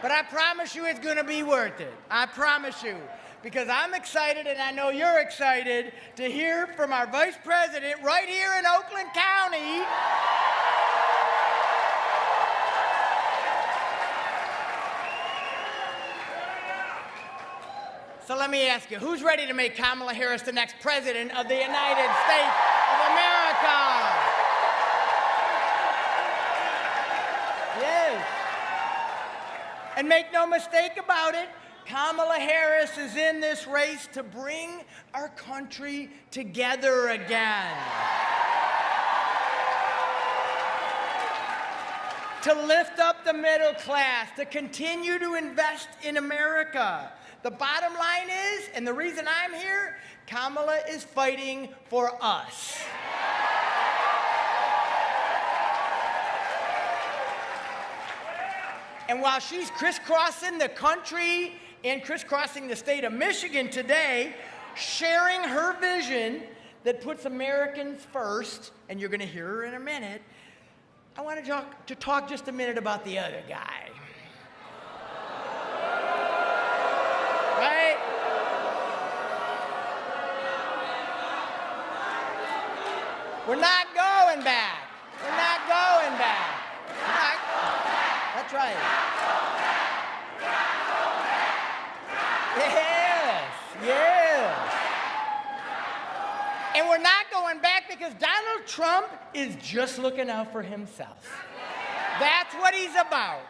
But I promise you it's going to be worth it. I promise you. Because I'm excited, and I know you're excited, to hear from our Vice President right here in Oakland County. So let me ask you, who's ready to make Kamala Harris the next President of the United States of America? Yes. And make no mistake about it, Kamala Harris is in this race to bring our country together again. To lift up the middle class, to continue to invest in America. The bottom line is, and the reason I'm here, Kamala is fighting for us. And while she's crisscrossing the country and crisscrossing the state of Michigan today, sharing her vision that puts Americans first, and you're going to hear her in a minute, I want to talk just a minute about the other guy. Right? We're not going back. We're not going back. That's right. Yes, yes. And we're not going back because Donald Trump is just looking out for himself. That's what he's about.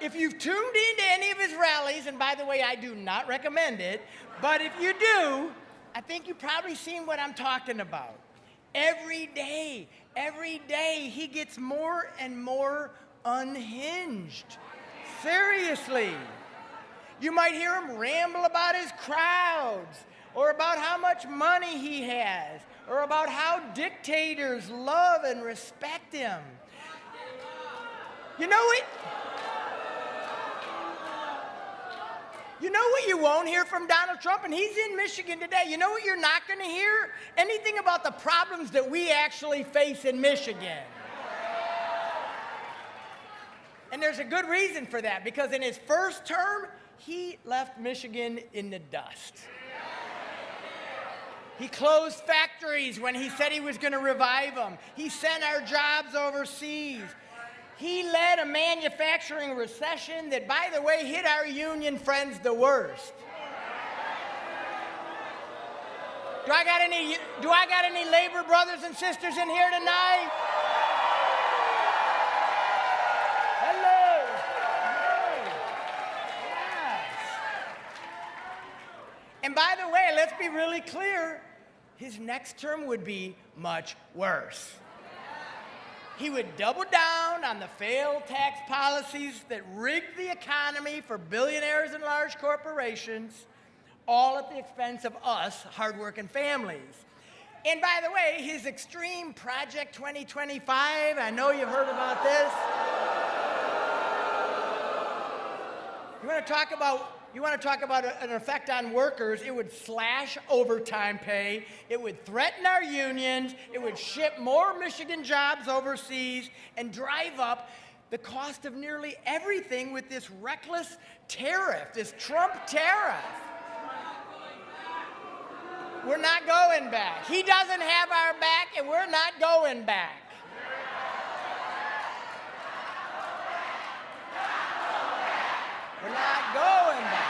If you've tuned into any of his rallies, and by the way, I do not recommend it, but if you do, I think you've probably seen what I'm talking about. Every day, he gets more and more unhinged. Seriously. You might hear him ramble about his crowds, or about how much money he has, or about how dictators love and respect him. You know what? You know what you won't hear from Donald Trump? And he's in Michigan today. You know what you're not going to hear? Anything about the problems that we actually face in Michigan. And there's a good reason for that, because in his first term, he left Michigan in the dust. He closed factories when he said he was going to revive them. He sent our jobs overseas. He led a manufacturing recession that, by the way, hit our union friends the worst. Do I got any labor brothers and sisters in here tonight? Hello. Yes. And by the way, let's be really clear, his next term would be much worse. He would double down on the failed tax policies that rigged the economy for billionaires and large corporations, all at the expense of us, hardworking families. And by the way, his extreme Project 2025, I know you've heard about this. You want to talk about an effect on workers? It would slash overtime pay. It would threaten our unions. It would ship more Michigan jobs overseas and drive up the cost of nearly everything with this reckless tariff, this Trump tariff. We're not going back. He doesn't have our back, and we're not going back. We're not going back.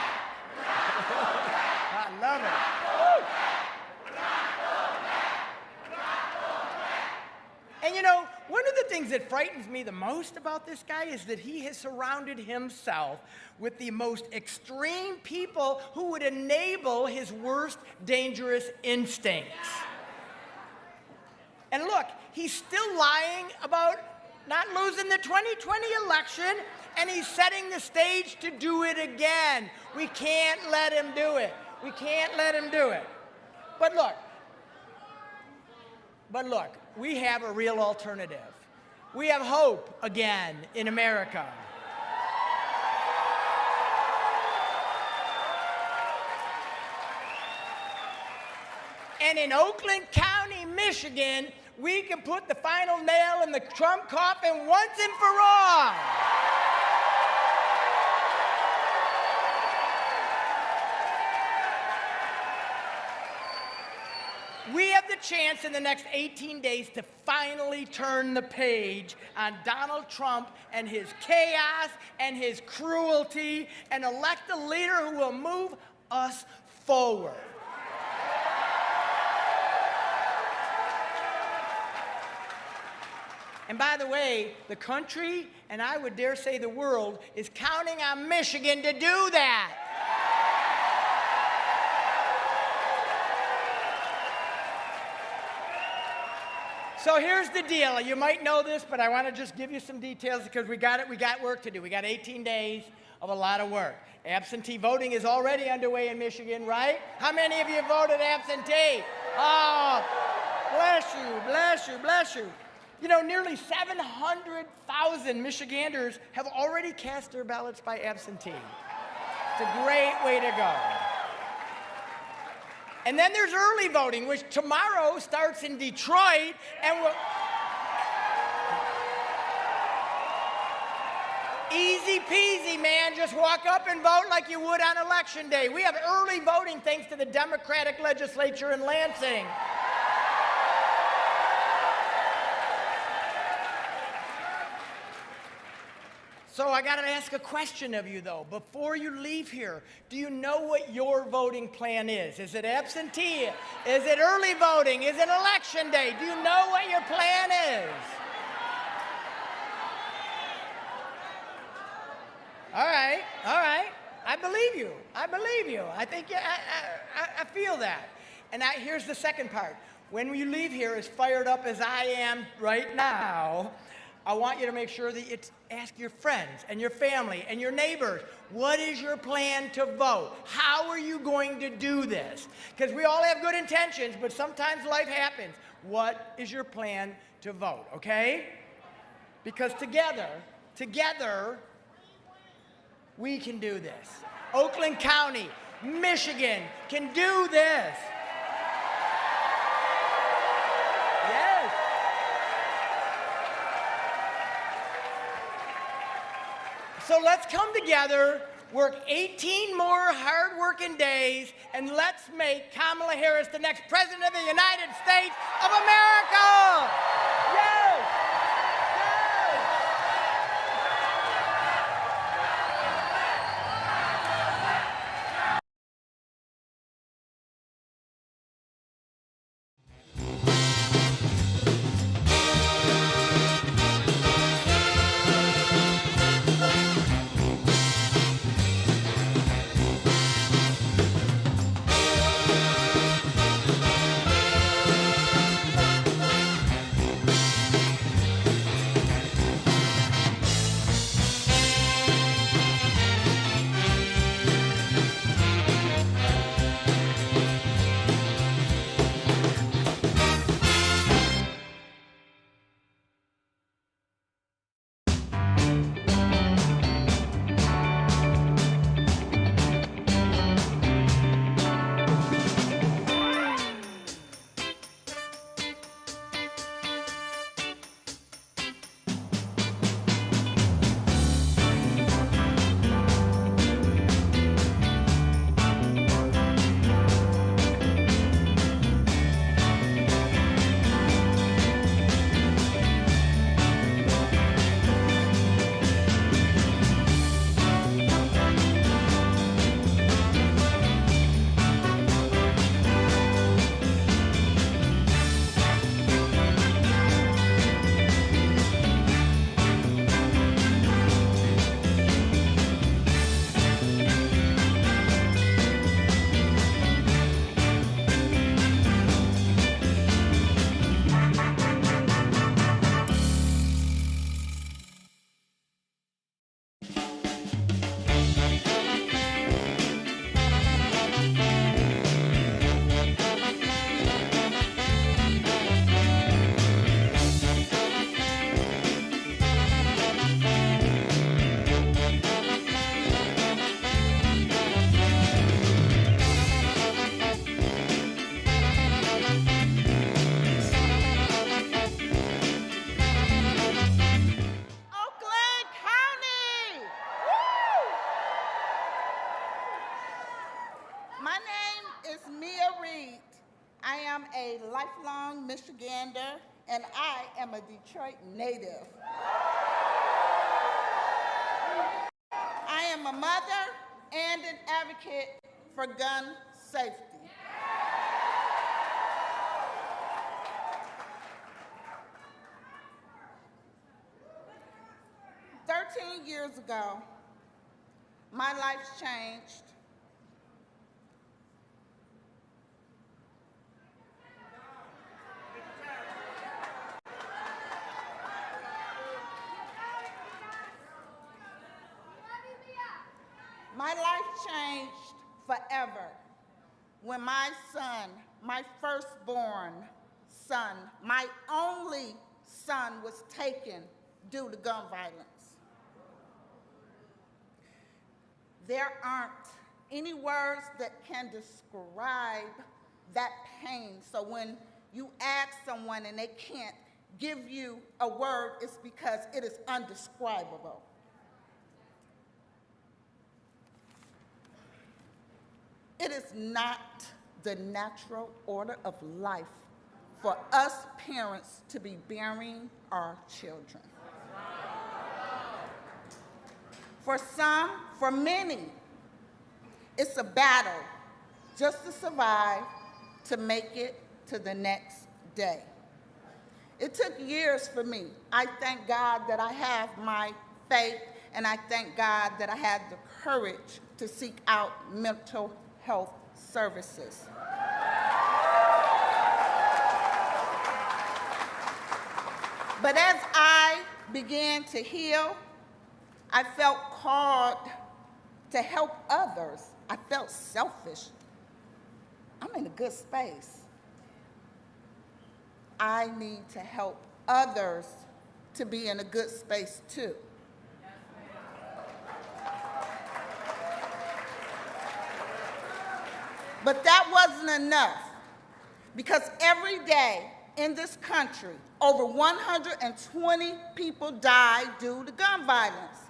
I love it. And you know, one of the things that frightens me the most about this guy is that he has surrounded himself with the most extreme people who would enable his worst dangerous instincts. And look, he's still lying about not losing the 2020 election, and he's setting the stage to do it again. We can't let him do it. We can't let him do it. But look, we have a real alternative. We have hope again in America. And in Oakland County, Michigan, we can put the final nail in the Trump coffin once and for all. We have the chance in the next 18 days to finally turn the page on Donald Trump and his chaos and his cruelty and elect a leader who will move us forward. And by the way, the country, and I would dare say the world, is counting on Michigan to do that. So here's the deal. You might know this, but I want to just give you some details because we got work to do. We got 18 days of a lot of work. Absentee voting is already underway in Michigan, right? How many of you voted absentee? Oh, bless you, bless you, bless you. You know, nearly 700,000 Michiganders have already cast their ballots by absentee. It's a great way to go. And then there's early voting, which tomorrow starts in Detroit, and will easy peasy, man. Just walk up and vote like you would on Election Day. We have early voting thanks to the Democratic legislature in Lansing. So I got to ask a question of you, though. Before you leave here, do you know what your voting plan is? Is it absentee? Is it early voting? Is it Election Day? Do you know what your plan is? All right, all right. I believe you. I believe you. I think I feel that. And here's the second part. When you leave here, as fired up as I am right now, I want you to make sure that you ask your friends and your family and your neighbors, what is your plan to vote? How are you going to do this? Because we all have good intentions, but sometimes life happens. What is your plan to vote, okay? Because together, we can do this. Oakland County, Michigan can do this. Yes. So let's come together, work 18 more hard-working days, and let's make Kamala Harris the next President of the United States of America! Yes! My name is Mia Reed. I am a lifelong Michigander, and I am a Detroit native. I am a mother and an advocate for gun safety. Years ago, my life changed. My life changed forever when my son, my firstborn son, my only son, was taken due to gun violence. There aren't any words that can describe that pain. So when you ask someone and they can't give you a word, it's because it is undescribable. It is not the natural order of life for us parents to be burying our children. For some, for many, it's a battle just to survive, to make it to the next day. It took years for me. I thank God that I have my faith, and I thank God that I had the courage to seek out mental health services. But as I began to heal, I felt called to help others. I felt selfish. I'm in a good space. I need to help others to be in a good space too. But that wasn't enough, because every day in this country, over 120 people die due to gun violence.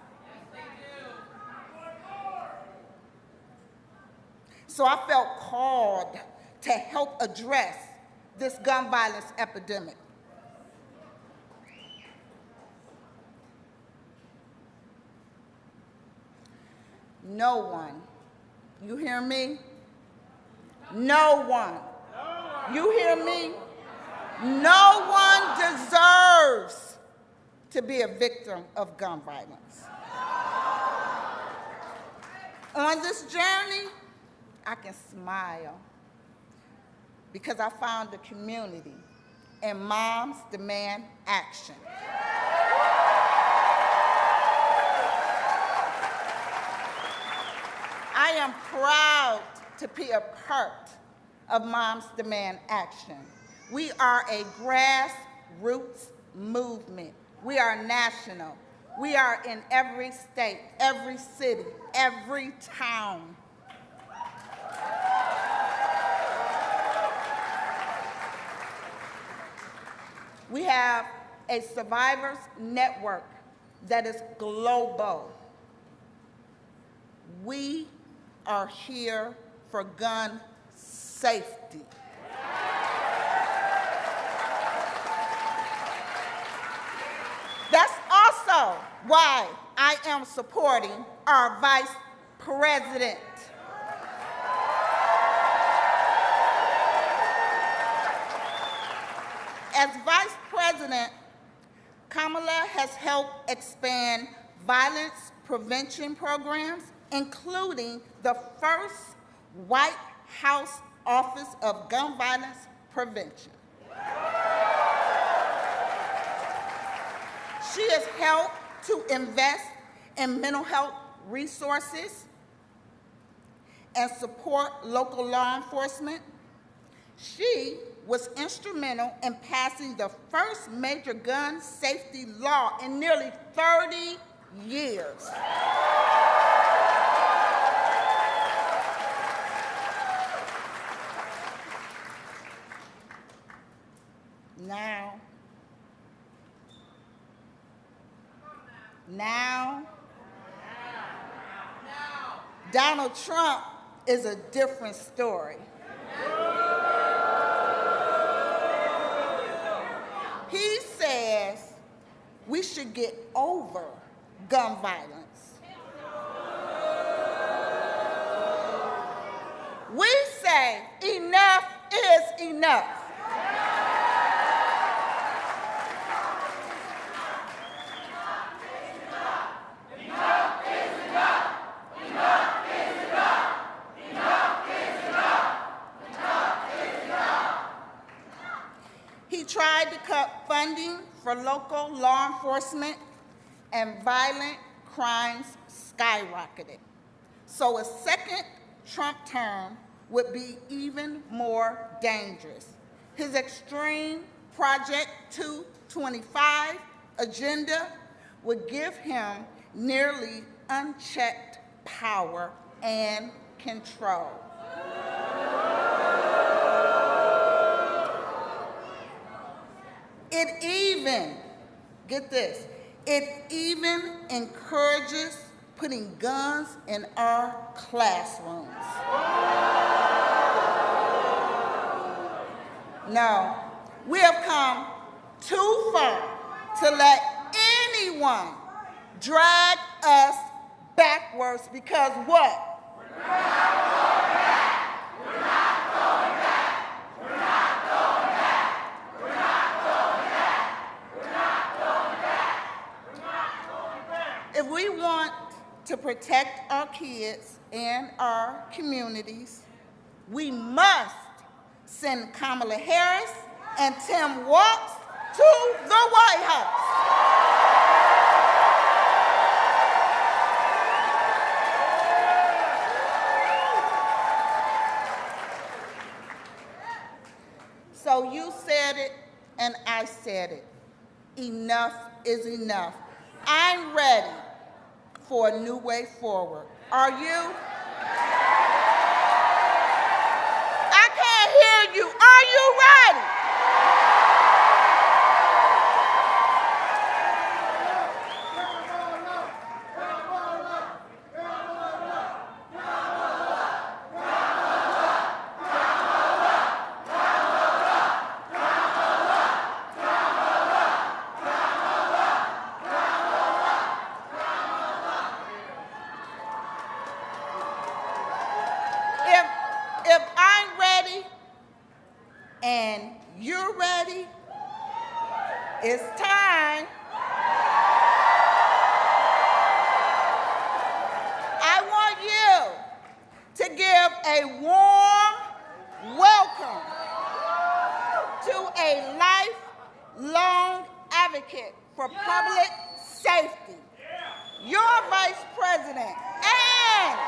So I felt called to help address this gun violence epidemic. No one, you hear me? No one, you hear me? No one deserves to be a victim of gun violence. On this journey, I can smile because I found a community, and moms demand action. I am proud to be a part of Moms Demand Action. We are a grassroots movement. We are national. We are in every state, every city, every town. We have a survivors network that is global. We are here for gun safety. That's also why I am supporting our Vice President. As Vice President, Kamala has helped expand violence prevention programs, including the first White House Office of Gun Violence Prevention. She has helped to invest in mental health resources and support local law enforcement. She was instrumental in passing the first major gun safety law in nearly 30 years. Now, Donald Trump is a different story. He says we should get over gun violence. We say enough is enough. He tried to cut funding for local law enforcement, and violent crimes skyrocketed. So a second Trump term would be even more dangerous. His extreme Project 225 agenda would give him nearly unchecked power and control. It even, get this, it even encourages putting guns in our classrooms. No, we have come too far to let anyone drag us backwards because what? If we want to protect our kids and our communities, we must send Kamala Harris and Tim Walz to the White House. So you said it and I said it. Enough is enough. I'm ready for a new way forward. Are you? I can't hear you. Are you ready? If I'm ready and you're ready, it's time. I want you to give a warm welcome to a lifelong advocate for public safety, your Vice President, and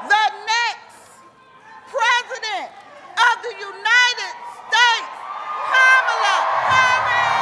the next President of the United States, Kamala Harris.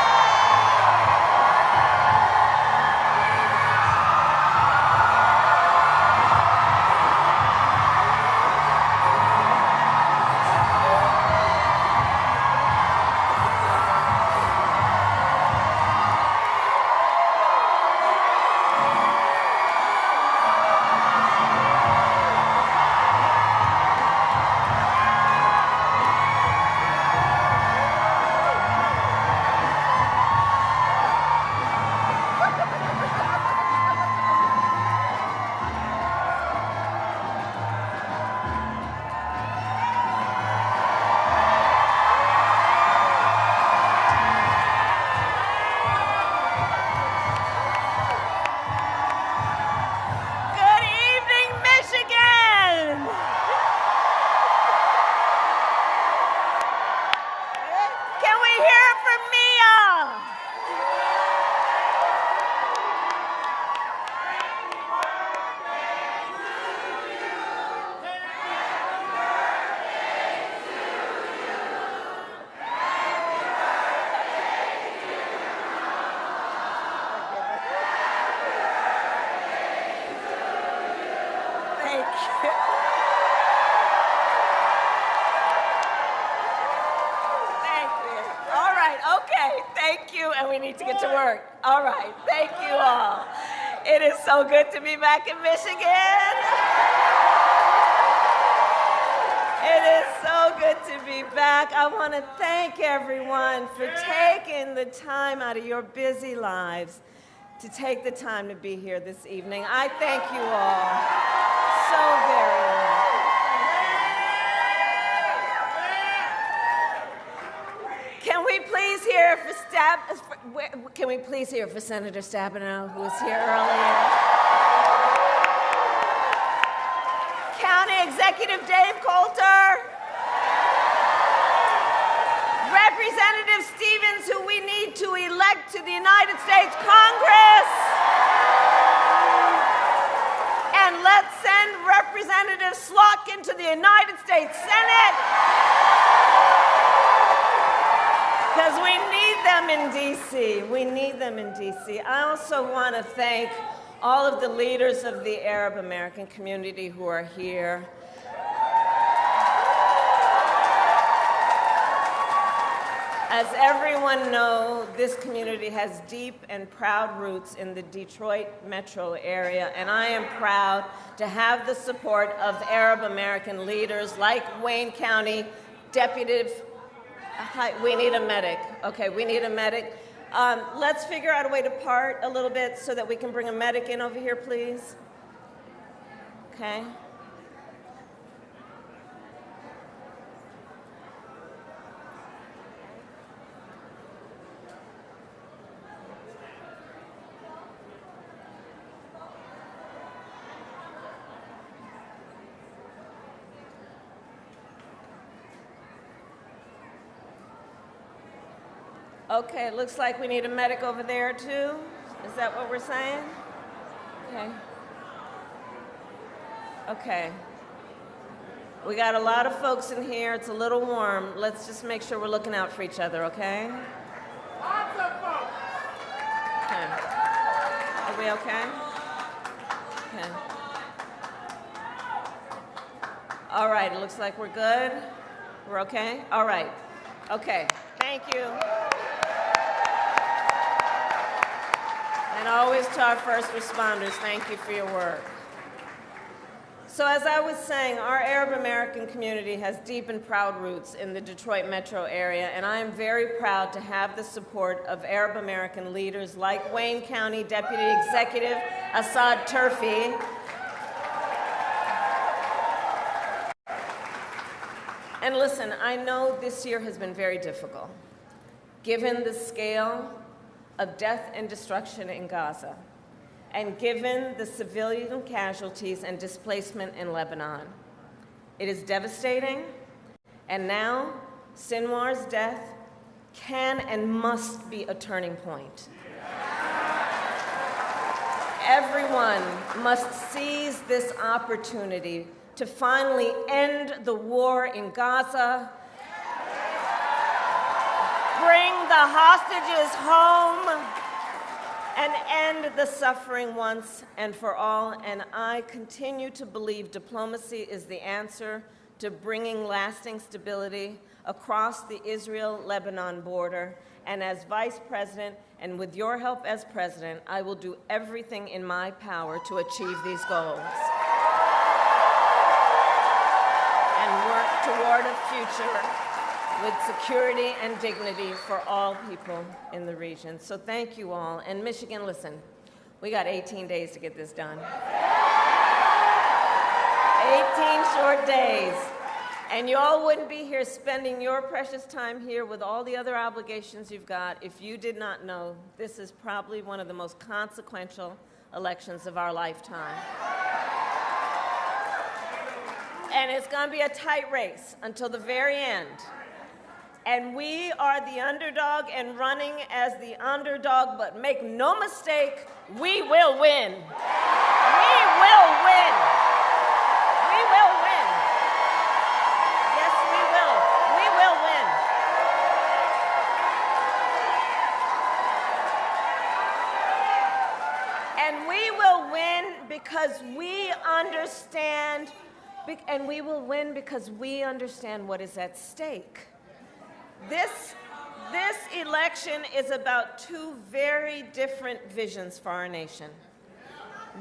Thank you, and we need to get to work. All right, thank you all. It is so good to be back in Michigan. It is so good to be back. I want to thank everyone for taking the time out of your busy lives to take the time to be here this evening. I thank you all so very much. Can we please hear for Senator Stabenow, who was here earlier? County Executive Dave Coulter. Representative Stevens, who we need to elect to the United States Congress. And let's send Representative Slotkin to the United States Senate. Because we need them in D.C. We need them in D.C. I also want to thank all of the leaders of the Arab American community who are here. As everyone knows, this community has deep and proud roots in the Detroit metro area, and I am proud to have the support of Arab American leaders like Wayne County Deputy. We need a medic. Okay, we need a medic. Let's figure out a way to part a little bit so that we can bring a medic in over here, please. Okay. Okay, it looks like we need a medic over there too. Is that what we're saying? Okay. Okay. We got a lot of folks in here. It's a little warm. Let's just make sure we're looking out for each other, okay? Lots of folks. Okay. Are we okay? Okay. All right, it looks like we're good. We're okay? All right. Okay. Thank you. And always to our first responders, thank you for your work. So as I was saying, our Arab American community has deep and proud roots in the Detroit metro area, and I am very proud to have the support of Arab American leaders like Wayne County Deputy Executive Assad Turfi, and listen, I know this year has been very difficult, given the scale of death and destruction in Gaza, and given the civilian casualties and displacement in Lebanon. It is devastating, and now Sinwar's death can and must be a turning point. Everyone must seize this opportunity to finally end the war in Gaza, bring the hostages home, and end the suffering once and for all. And I continue to believe diplomacy is the answer to bringing lasting stability across the Israel-Lebanon border. And as Vice President, and with your help as President, I will do everything in my power to achieve these goals and work toward a future with security and dignity for all people in the region. So thank you all. And Michigan, listen, we got 18 days to get this done. 18 short days. And you all wouldn't be here spending your precious time here with all the other obligations you've got if you did not know this is probably one of the most consequential elections of our lifetime. And it's going to be a tight race until the very end. And we are the underdog and running as the underdog, but make no mistake, we will win. We will win. We will win. Yes, we will. We will win. And we will win because we understand, and we will win because we understand what is at stake. This election is about two very different visions for our nation.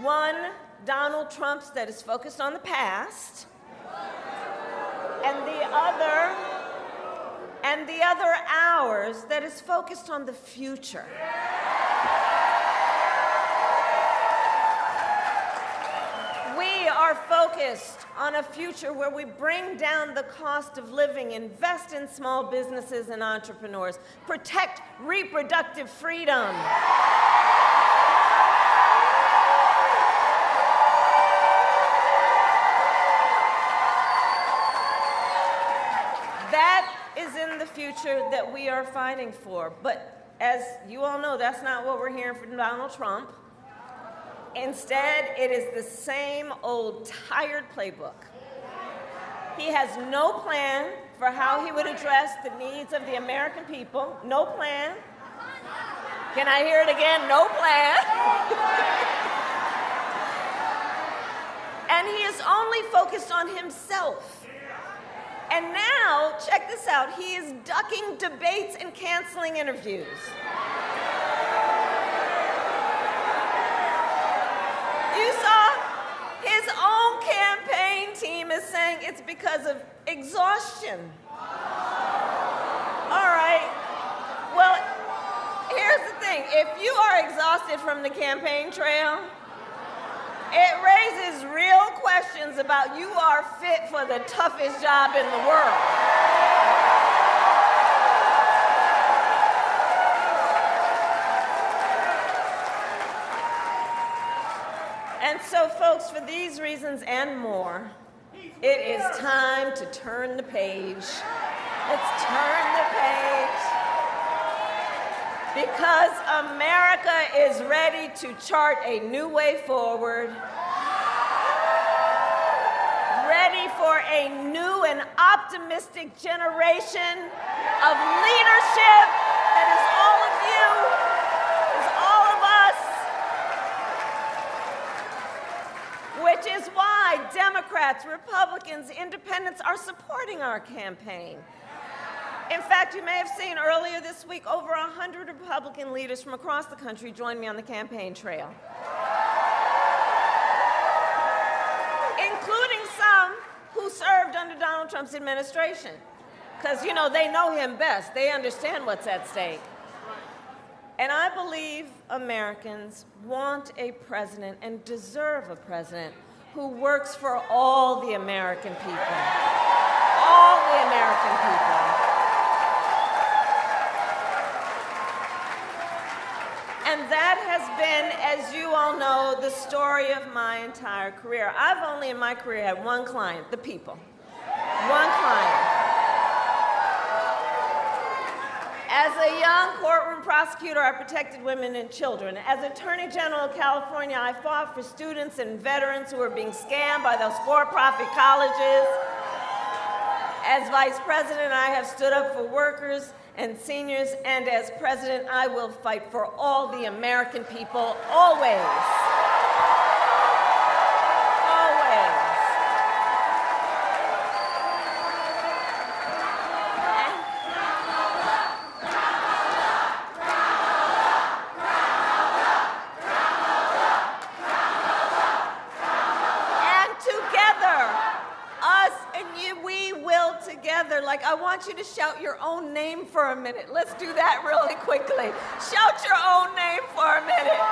One, Donald Trump's that is focused on the past, and the other ours that is focused on the future. We are focused on a future where we bring down the cost of living, invest in small businesses and entrepreneurs, protect reproductive freedom. That is in the future that we are fighting for. But as you all know, that's not what we're hearing from Donald Trump. Instead, it is the same old tired playbook. He has no plan for how he would address the needs of the American people. No plan. Can I hear it again? No plan. And he is only focused on himself. And now, check this out, he is ducking debates and canceling interviews. You saw his own campaign team is saying it's because of exhaustion. All right, well, here's the thing. If you are exhausted from the campaign trail, it raises real questions about you are fit for the toughest job in the world. And so, folks, for these reasons and more, it is time to turn the page. Let's turn the page. Because America is ready to chart a new way forward, ready for a new and optimistic generation of leadership that is all of you, is all of us, which is why Democrats, Republicans, Independents are supporting our campaign. In fact, you may have seen earlier this week, over 100 Republican leaders from across the country joined me on the campaign trail, including some who served under Donald Trump's administration. Because, you know, they know him best. They understand what's at stake. And I believe Americans want a president and deserve a president who works for all the American people. All the American people. And that has been, as you all know, the story of my entire career. I've only in my career had one client, the people. One client. As a young courtroom prosecutor, I protected women and children. As Attorney General of California, I fought for students and veterans who were being scammed by those for-profit colleges. As Vice President, I have stood up for workers and seniors, and as President, I will fight for all the American people, always. Always. And together, us and you, we will together. Like, I want you to shout your own name for a minute. Let's do that really quickly. Shout your own name for a minute.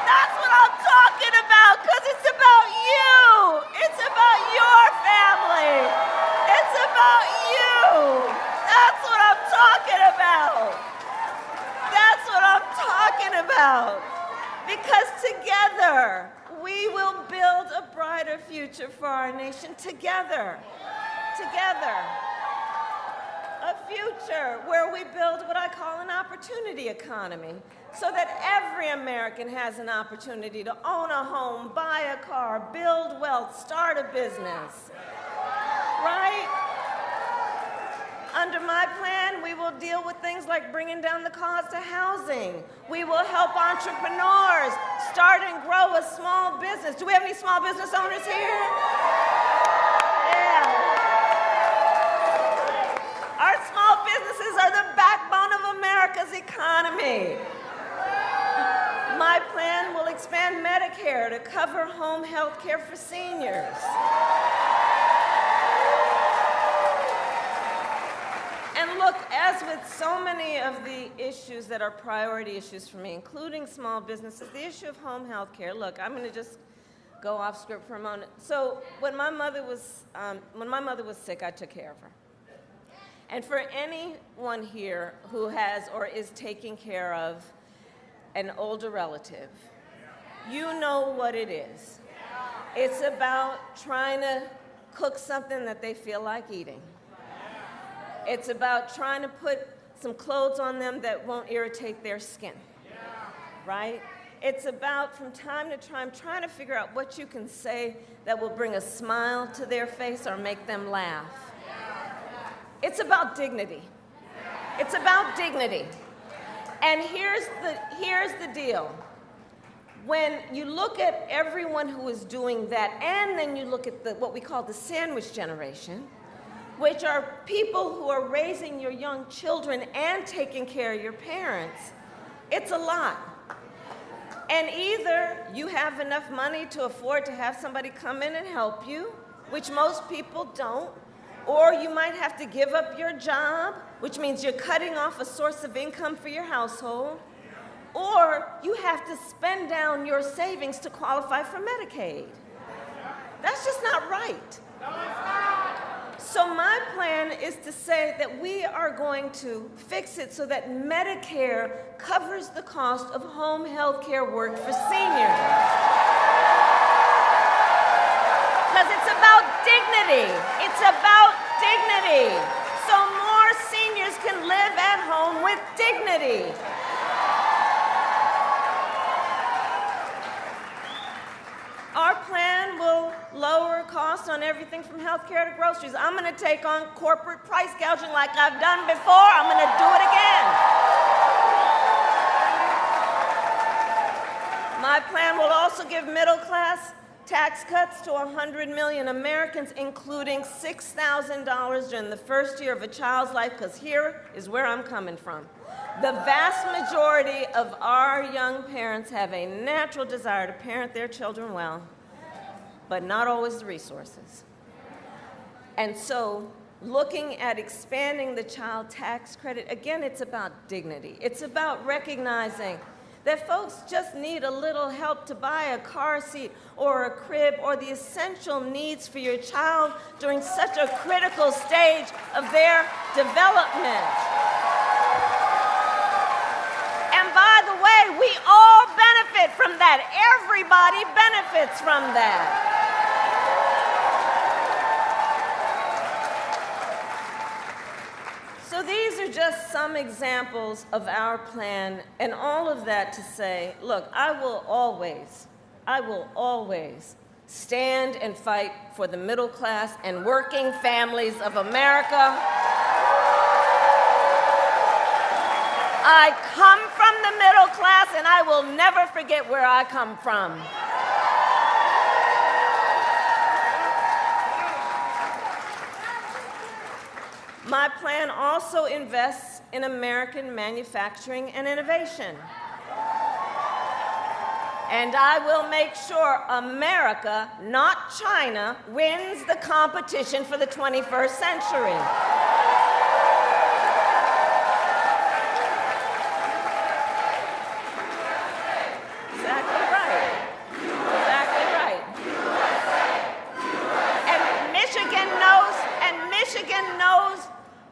That's what I'm talking about, because it's about you. It's about your family. It's about you. That's what I'm talking about. That's what I'm talking about. Because together, we will build a brighter future for our nation together. Together. A future where we build what I call an opportunity economy, so that every American has an opportunity to own a home, buy a car, build wealth, start a business. Right? Under my plan, we will deal with things like bringing down the cost of housing. We will help entrepreneurs start and grow a small business. Do we have any small business owners here? Yeah. Our small businesses are the backbone of America's economy. My plan will expand Medicare to cover home health care for seniors. And look, as with so many of the issues that are priority issues for me, including small businesses, the issue of home health care, look, I'm going to just go off script for a moment. So when my mother was sick, I took care of her. And for anyone here who has or is taking care of an older relative, you know what it is. It's about trying to cook something that they feel like eating. It's about trying to put some clothes on them that won't irritate their skin, right? It's about, from time to time, trying to figure out what you can say that will bring a smile to their face or make them laugh. It's about dignity. It's about dignity. And here's the deal. When you look at everyone who is doing that, and then you look at what we call the sandwich generation, which are people who are raising your young children and taking care of your parents, it's a lot. And either you have enough money to afford to have somebody come in and help you, which most people don't, or you might have to give up your job, which means you're cutting off a source of income for your household, or you have to spend down your savings to qualify for Medicaid. That's just not right. So my plan is to say that we are going to fix it so that Medicare covers the cost of home health care work for seniors. Because it's about dignity. It's about dignity. So more seniors can live at home with dignity. Our plan will lower costs on everything from healthcare to groceries. I'm going to take on corporate price gouging like I've done before. I'm going to do it again. My plan will also give middle-class tax cuts to 100 million Americans, including $6,000 during the first year of a child's life, because here is where I'm coming from. The vast majority of our young parents have a natural desire to parent their children well, but not always the resources. And so, looking at expanding the child tax credit, again, it's about dignity. It's about recognizing that folks just need a little help to buy a car seat or a crib or the essential needs for your child during such a critical stage of their development. And by the way, we all benefit from that. Everybody benefits from that. So these are just some examples of our plan, and all of that to say, look, I will always stand and fight for the middle class and working families of America. I come from the middle class, and I will never forget where I come from. My plan also invests in American manufacturing and innovation. And I will make sure America, not China, wins the competition for the 21st century.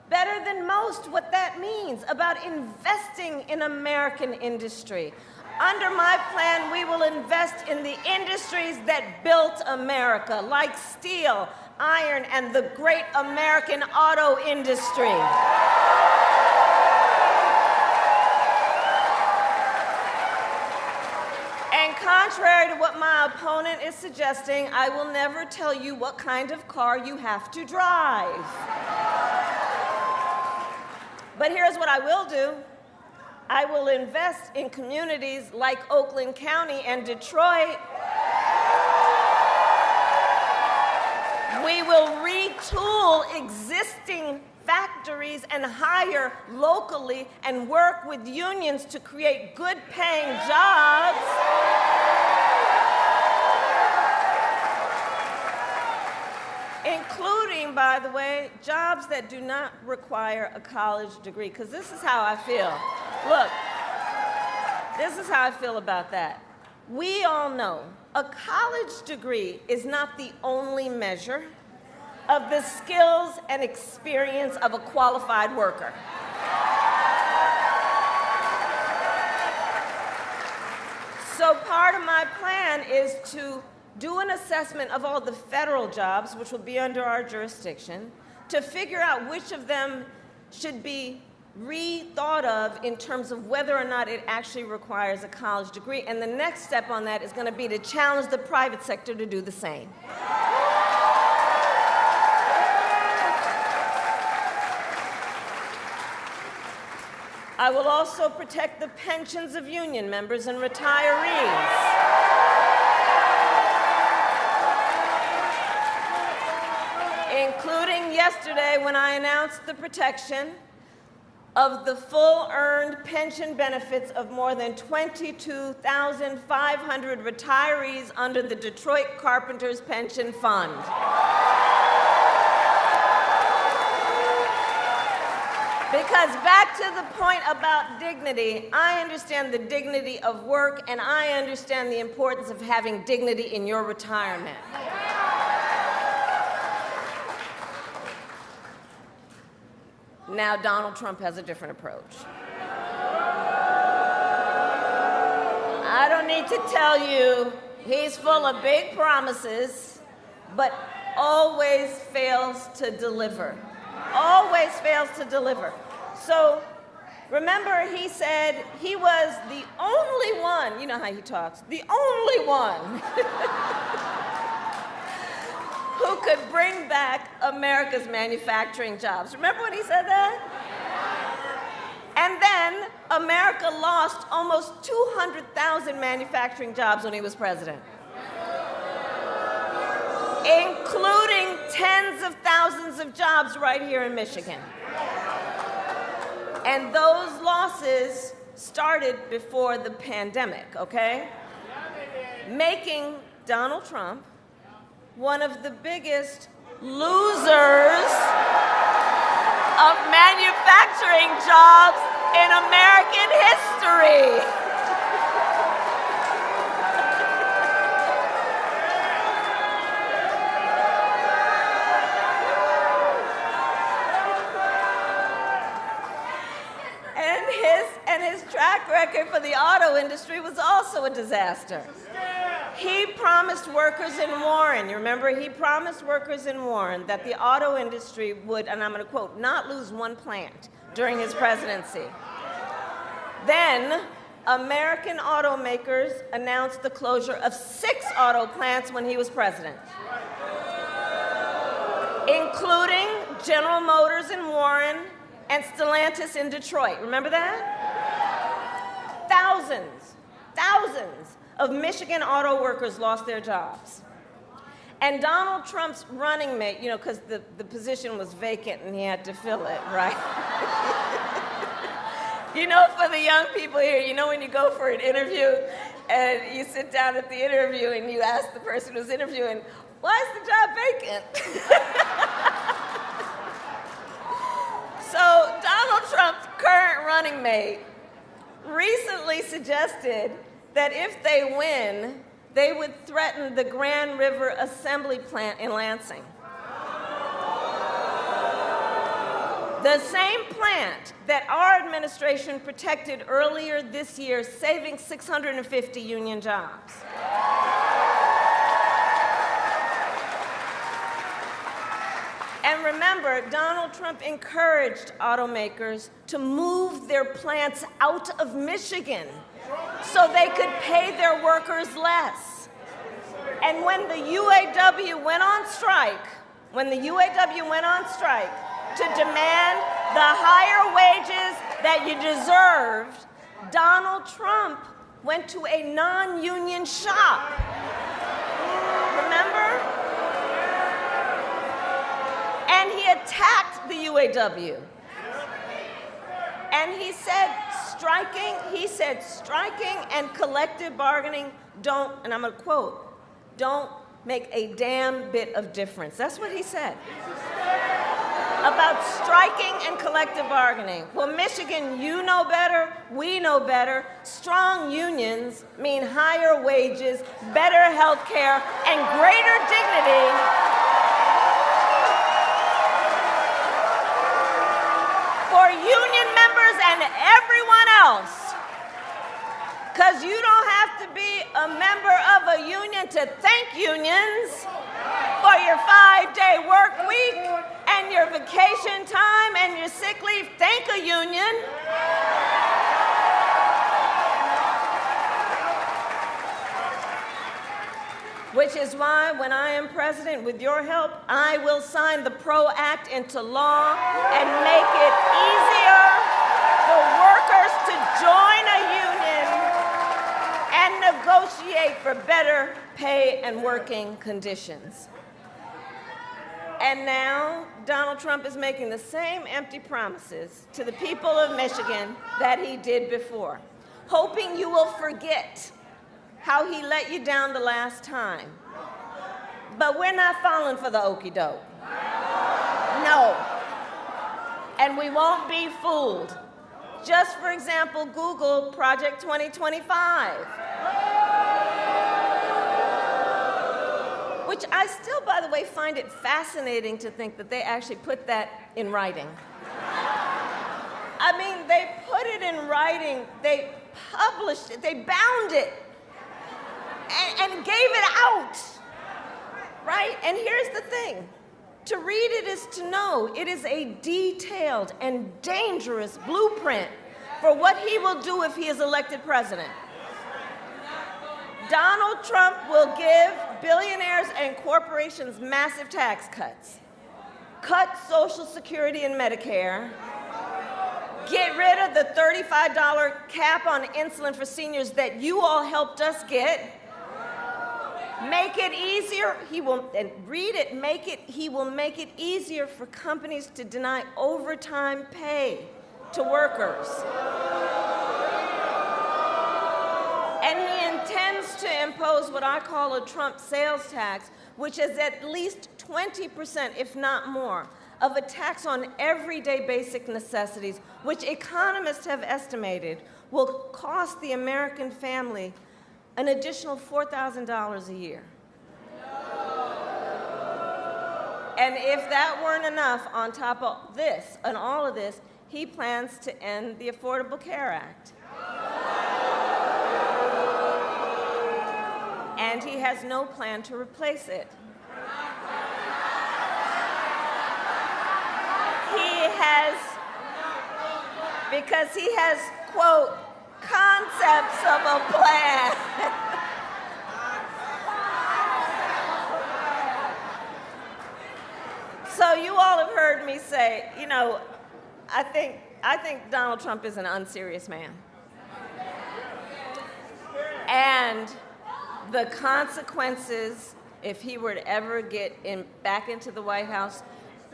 Better than most what that means about investing in American industry. Under my plan, we will invest in the industries that built America, like steel, iron, and the great American auto industry. And contrary to what my opponent is suggesting, I will never tell you what kind of car you have to drive. But here's what I will do. I will invest in communities like Oakland County and Detroit. We will retool existing factories factories and hire locally and work with unions to create good-paying jobs. Including, by the way, jobs that do not require a college degree, because this is how I feel. Look, this is how I feel about that. We all know a college degree is not the only measure of the skills and experience of a qualified worker. So part of my plan is to do an assessment of all the federal jobs, which will be under our jurisdiction, to figure out which of them should be rethought of in terms of whether or not it actually requires a college degree. And the next step on that is going to be to challenge the private sector to do the same. I will also protect the pensions of union members and retirees. Including yesterday when I announced the protection of the full earned pension benefits of more than 22,500 retirees under the Detroit Carpenters Pension Fund. Because back to the point about dignity, I understand the dignity of work, and I understand the importance of having dignity in your retirement. Now, Donald Trump has a different approach. I don't need to tell you, he's full of big promises, but always fails to deliver. Always fails to deliver. So, remember, he said he was the only one, you know how he talks, the only one who could bring back America's manufacturing jobs. Remember when he said that? And then America lost almost 200,000 manufacturing jobs when he was president, including tens of thousands of jobs right here in Michigan. And those losses started before the pandemic, okay? Making Donald Trump one of the biggest losers of manufacturing jobs in American history. And his track record for the auto industry was also a disaster. He promised workers in Warren, you remember, he promised workers in Warren that the auto industry would, and I'm going to quote, not lose one plant during his presidency. Then, American automakers announced the closure of 6 auto plants when he was president, including General Motors in Warren and Stellantis in Detroit. Remember that? Thousands of Michigan auto workers lost their jobs. And Donald Trump's running mate, you know, because the position was vacant and he had to fill it, right? You know, for the young people here, you know when you go for an interview and you sit down at the interview and you ask the person who's interviewing, why is the job vacant? So Donald Trump's current running mate recently suggested that if they win, they would threaten the Grand River Assembly Plant in Lansing. The same plant that our administration protected earlier this year, saving 650 union jobs. And remember, Donald Trump encouraged automakers to move their plants out of Michigan so they could pay their workers less. And when the UAW went on strike, to demand the higher wages that you deserved, Donald Trump went to a non-union shop. Remember? And he attacked the UAW. And he said striking and collective bargaining don't, and I'm going to quote, don't make a damn bit of difference. That's what he said about striking and collective bargaining. Well, Michigan, you know better, we know better. Strong unions mean higher wages, better health care, and greater dignity for union members and everyone else. Because you don't have to be a member of a union to thank unions for your 5-day work week and your vacation time and your sick leave. Thank a union. Which is why, when I am president, with your help, I will sign the PRO Act into law and make it easier for workers to join a union and negotiate for better pay and working conditions. And now, Donald Trump is making the same empty promises to the people of Michigan that he did before, hoping you will forget how he let you down the last time. But we're not falling for the okie doke. No. And we won't be fooled. Just for example, Google Project 2025. Which I still, by the way, find it fascinating to think that they actually put that in writing. I mean, they put it in writing, they published it, they bound it, and gave it out, right? And here's the thing. To read it is to know. It is a detailed and dangerous blueprint for what he will do if he is elected president. Donald Trump will give billionaires and corporations massive tax cuts, cut Social Security and Medicare, get rid of the $35 cap on insulin for seniors that you all helped us get, make it easier, he will, and read it, he will make it easier for companies to deny overtime pay to workers. And he intends to impose what I call a Trump sales tax, which is at least 20%, if not more, of a tax on everyday basic necessities, which economists have estimated will cost the American family an additional $4,000 a year. And if that weren't enough, on top of this and all of this, he plans to end the Affordable Care Act. And he has no plan to replace it. Because he has, quote, concepts of a plan. So you all have heard me say, you know, I think Donald Trump is an unserious man. And the consequences, if he were to ever get back into the White House,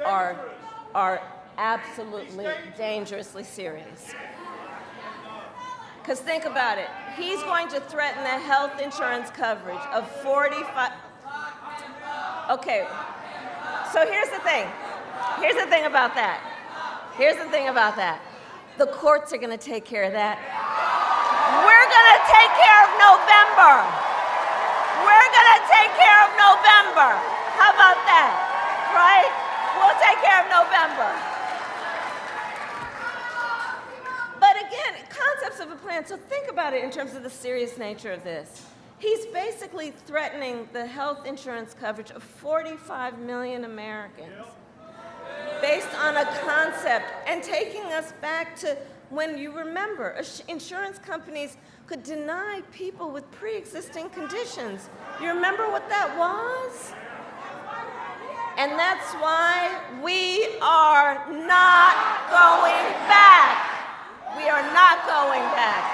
are absolutely dangerously serious. Because think about it. He's going to threaten the health insurance coverage of 45. Okay, so here's the thing. Here's the thing about that. The courts are going to take care of that. We're going to take care of November. How about that? Right? We'll take care of November. But again, concepts of a plan. So think about it in terms of the serious nature of this. He's basically threatening the health insurance coverage of 45 million Americans based on a concept, and taking us back to when, you remember, insurance companies could deny people with pre-existing conditions. You remember what that was? And that's why we are not going back. We are not going back.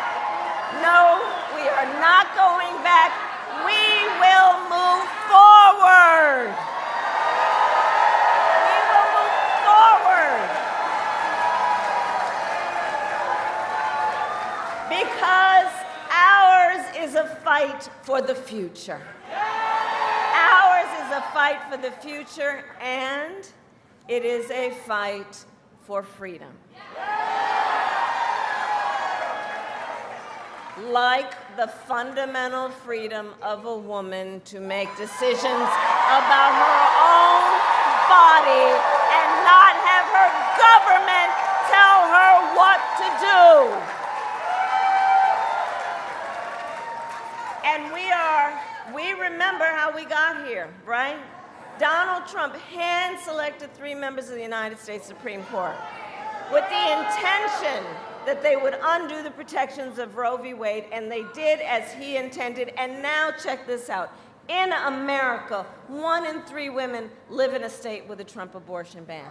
No, we are not going back. We will move forward. We will move forward. for the future. Ours is a fight for the future, and it is a fight for freedom. Like the fundamental freedom of a woman to make decisions about her own body and not have her government tell her what to do. And we remember how we got here, right? Donald Trump hand-selected 3 members of the United States Supreme Court with the intention that they would undo the protections of Roe v. Wade, and they did as he intended. And now check this out. In America, 1 in 3 women live in a state with a Trump abortion ban.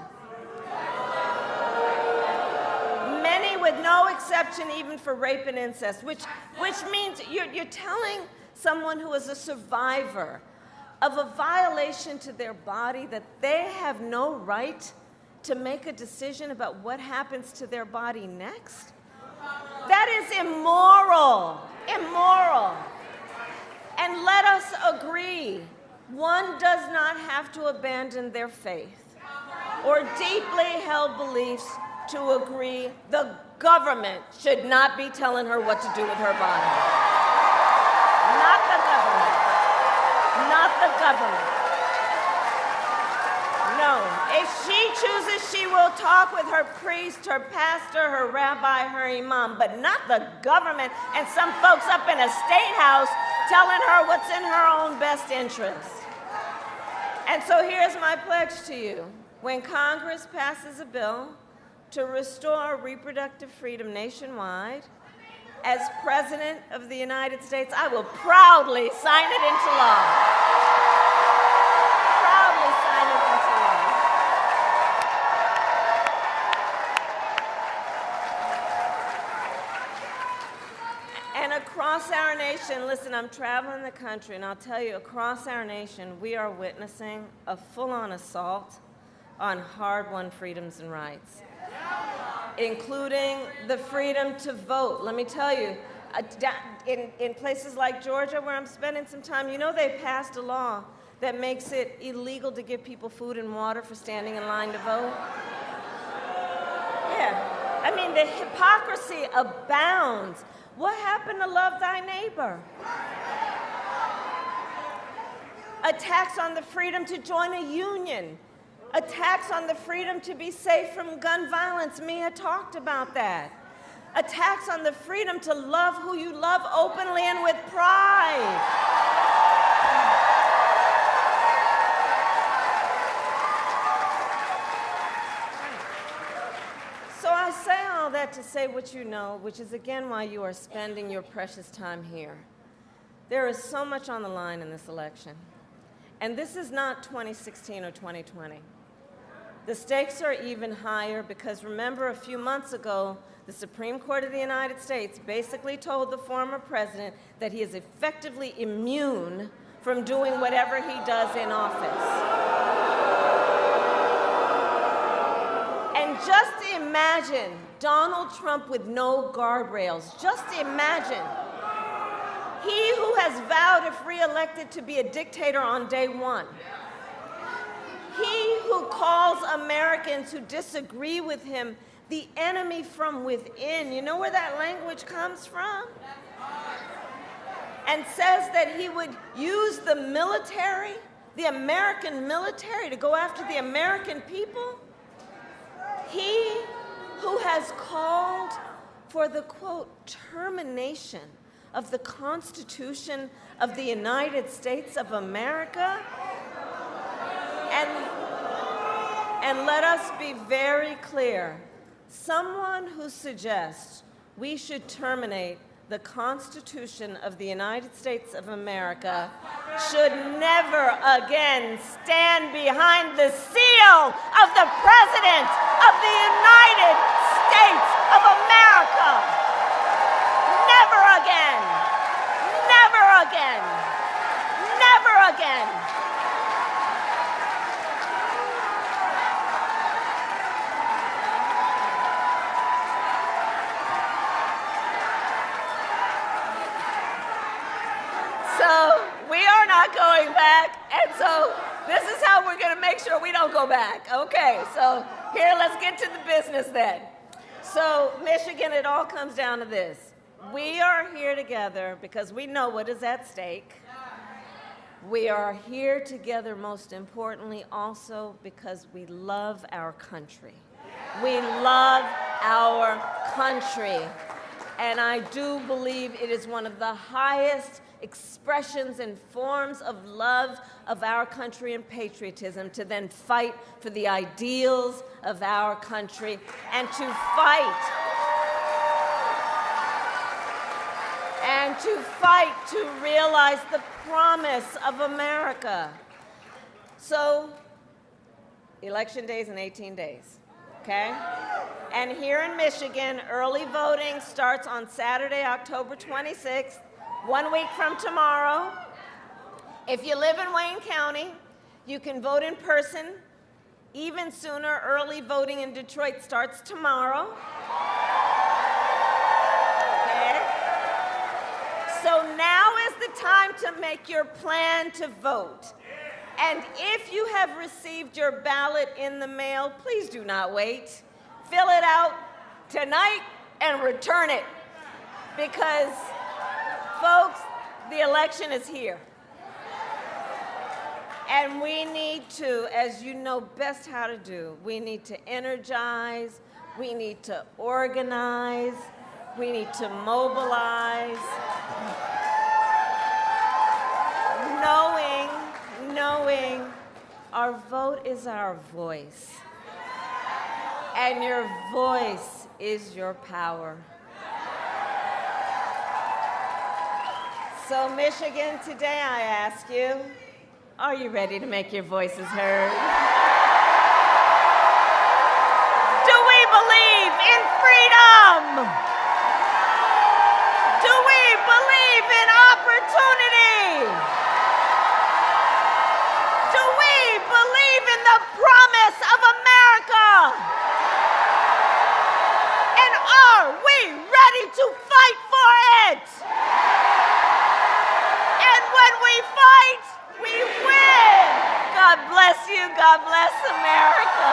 Many with no exception even for rape and incest, which means you're telling someone who is a survivor of a violation to their body that they have no right to make a decision about what happens to their body next? That is immoral. Immoral. And let us agree, one does not have to abandon their faith or deeply held beliefs to agree the government should not be telling her what to do with her body. Not the government. Not the government. No. If she chooses, she will talk with her priest, her pastor, her rabbi, her imam, but not the government and some folks up in a state house telling her what's in her own best interest. And so here's my pledge to you. When Congress passes a bill to restore reproductive freedom nationwide, as President of the United States, I will proudly sign it into law. Proudly sign it into law. And across our nation, listen, I'm traveling the country, and I'll tell you, across our nation, we are witnessing a full-on assault on hard-won freedoms and rights, including the freedom to vote. Let me tell you, in places like Georgia, where I'm spending some time, you know they passed a law that makes it illegal to give people food and water for standing in line to vote. Yeah. I mean, the hypocrisy abounds. What happened to love thy neighbor? Attacks on the freedom to join a union. Attacks on the freedom to be safe from gun violence. Mia talked about that. Attacks on the freedom to love who you love openly and with pride. So I say all that to say what you know, which is again why you are spending your precious time here. There is so much on the line in this election. And this is not 2016 or 2020. The stakes are even higher because remember a few months ago, the Supreme Court of the United States basically told the former president that he is effectively immune from doing whatever he does in office. And just imagine Donald Trump with no guardrails. Just imagine. He who has vowed, if re-elected, to be a dictator on day one. He who calls Americans who disagree with him the enemy from within. You know where that language comes from? And says that he would use the military, the American military, to go after the American people. He who has called for the, quote, termination of the Constitution of the United States of America. And let us be very clear. Someone who suggests we should terminate the Constitution of the United States of America should never again stand behind the seal of the President of the United States of America. Never again. Never again. Never again. So going back. And so this is how we're going to make sure we don't go back. Okay, so here, let's get to the business then. So Michigan, it all comes down to this. We are here together because we know what is at stake. We are here together, most importantly, also because we love our country. We love our country. And I do believe it is one of the highest expressions and forms of love of our country and patriotism to then fight for the ideals of our country and to fight to realize the promise of America. So, Election Day is in 18 days, okay? And here in Michigan, early voting starts on Saturday, October 26th, 1 week from tomorrow. If you live in Wayne County, you can vote in person. Even sooner, early voting in Detroit starts tomorrow. Okay? So now is the time to make your plan to vote. And if you have received your ballot in the mail, please do not wait. Fill it out tonight and return it. Because, folks, the election is here. And we need to, as you know best how to do, we need to energize, we need to organize, we need to mobilize, knowing our vote is our voice. And your voice is your power. So Michigan, today I ask you, are you ready to make your voices heard? Do we believe in freedom? Do we believe in opportunity? Do we believe in the promise of America? And are we ready to fight for it? And when we fight, we win. God bless you. God bless America.